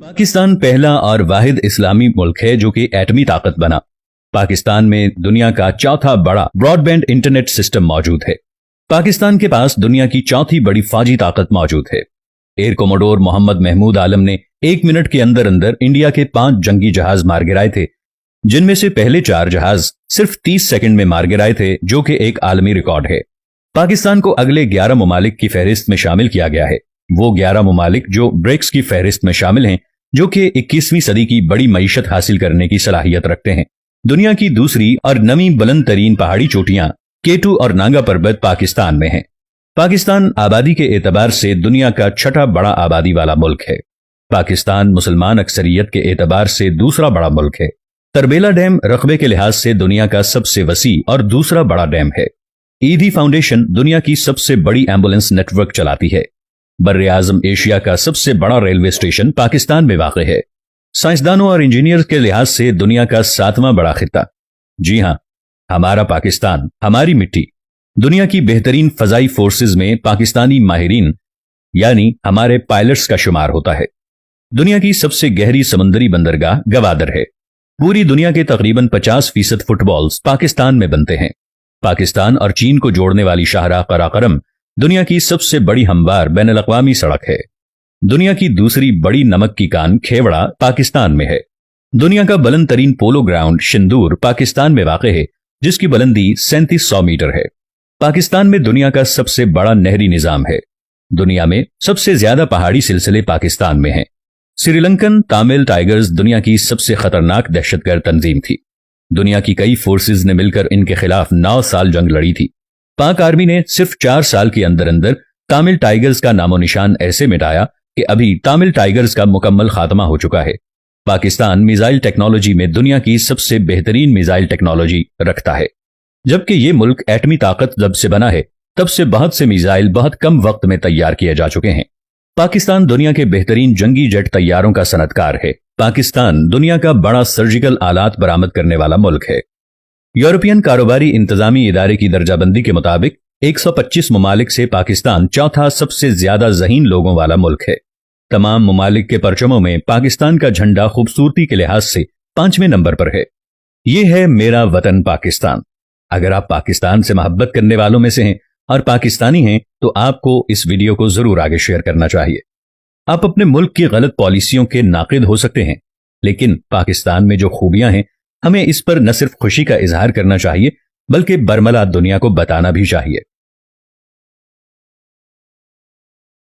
पाकिस्तान पहला और वाहिद इस्लामी मुल्क है जो कि एटमी ताकत बना। पाकिस्तान में दुनिया का चौथा बड़ा ब्रॉडबैंड इंटरनेट सिस्टम मौजूद है। पाकिस्तान के पास दुनिया की चौथी बड़ी फौजी ताकत मौजूद है। एयर कोमोडोर मोहम्मद महमूद आलम ने 1 मिनट के अंदर अंदर इंडिया के 5 जंगी जहाज मार गिराए थे, जिनमें से पहले 4 जहाज सिर्फ 30 सेकंड में मार गिराए थे, जो कि एक आलमी रिकॉर्ड है। पाकिस्तान को अगले 11 ममालिक की फहरिस्त में शामिल किया गया है। वो 11 ममालिक जो ब्रिक्स की फहरिस्त में शामिल हैं, जो कि 21वीं सदी की बड़ी मईशत हासिल करने की सलाहियत रखते हैं। दुनिया की दूसरी और नवी बुलंद तरीन पहाड़ी चोटियां केटू और नांगा पर्वत पाकिस्तान में हैं। पाकिस्तान आबादी के एतबार से दुनिया का छठा बड़ा आबादी वाला मुल्क है। पाकिस्तान मुसलमान अक्सरियत के एतबार से दूसरा बड़ा मुल्क है। तरबेला डैम रकबे के लिहाज से दुनिया का सबसे वसी और दूसरा बड़ा डैम है। ईदी फाउंडेशन दुनिया की सबसे बड़ी एम्बुलेंस नेटवर्क चलाती है। बर्रे आजम एशिया का सबसे बड़ा रेलवे स्टेशन पाकिस्तान में वाक़ है। साइंसदानों और इंजीनियर के लिहाज से दुनिया का 7वां बड़ा खिता। जी हां, हमारा पाकिस्तान, हमारी मिट्टी। दुनिया की बेहतरीन फजाई फोर्सेज में पाकिस्तानी माहिरीन यानी हमारे पायलट्स का शुमार होता है। दुनिया की सबसे गहरी समुद्री बंदरगाह गवादर है। पूरी दुनिया के तकरीबन 50% फुटबॉल्स पाकिस्तान में बनते हैं। पाकिस्तान और चीन को जोड़ने वाली शाहराह कराकरम दुनिया की सबसे बड़ी हमवार बैनुल-अक़वामी सड़क है। दुनिया की दूसरी बड़ी नमक की कान खेवड़ा पाकिस्तान में है। दुनिया का बुलंद तरीन पोलो ग्राउंड शिंदूर पाकिस्तान में वाक़ है, जिसकी बुलंदी 3700 मीटर है। पाकिस्तान में दुनिया का सबसे बड़ा नहरी निजाम है। दुनिया में सबसे ज्यादा पहाड़ी सिलसिले पाकिस्तान में हैं। श्रीलंकन तामिल टाइगर्स दुनिया की सबसे खतरनाक दहशतगर्द तंजीम थी। दुनिया की कई फोर्सेज ने मिलकर इनके खिलाफ 9 साल जंग लड़ी थी। पाक आर्मी ने सिर्फ 4 साल के अंदर अंदर तामिल टाइगर्स का नामो निशान ऐसे मिटाया कि अभी तामिल टाइगर्स का मुकम्मल खात्मा हो चुका है। पाकिस्तान मिसाइल टेक्नोलॉजी में दुनिया की सबसे बेहतरीन मिसाइल टेक्नोलॉजी रखता है, जबकि ये मुल्क एटमी ताकत जब से बना है तब से बहुत से मिसाइल बहुत कम वक्त में तैयार किए जा चुके हैं। पाकिस्तान दुनिया के बेहतरीन जंगी जेट तैयारों का सनतकार है। पाकिस्तान दुनिया का बड़ा सर्जिकल आलात बरामद करने वाला मुल्क है। यूरोपियन कारोबारी इंतजामी इदारे की दर्जाबंदी के मुताबिक 125 ममालिक से पाकिस्तान चौथा सबसे ज्यादा ज़हीन लोगों वाला मुल्क है। तमाम ममालिक के परचमों में पाकिस्तान का झंडा खूबसूरती के लिहाज से 5वें नंबर पर है। ये है मेरा वतन पाकिस्तान। अगर आप पाकिस्तान से मोहब्बत करने वालों में से हैं और पाकिस्तानी हैं तो आपको इस वीडियो को जरूर आगे शेयर करना चाहिए। आप अपने मुल्क की गलत पॉलिसियों के नाक़िद हो सकते हैं, लेकिन पाकिस्तान में जो खूबियां हैं हमें इस पर न सिर्फ खुशी का इजहार करना चाहिए बल्कि बरमला दुनिया को बताना भी चाहिए।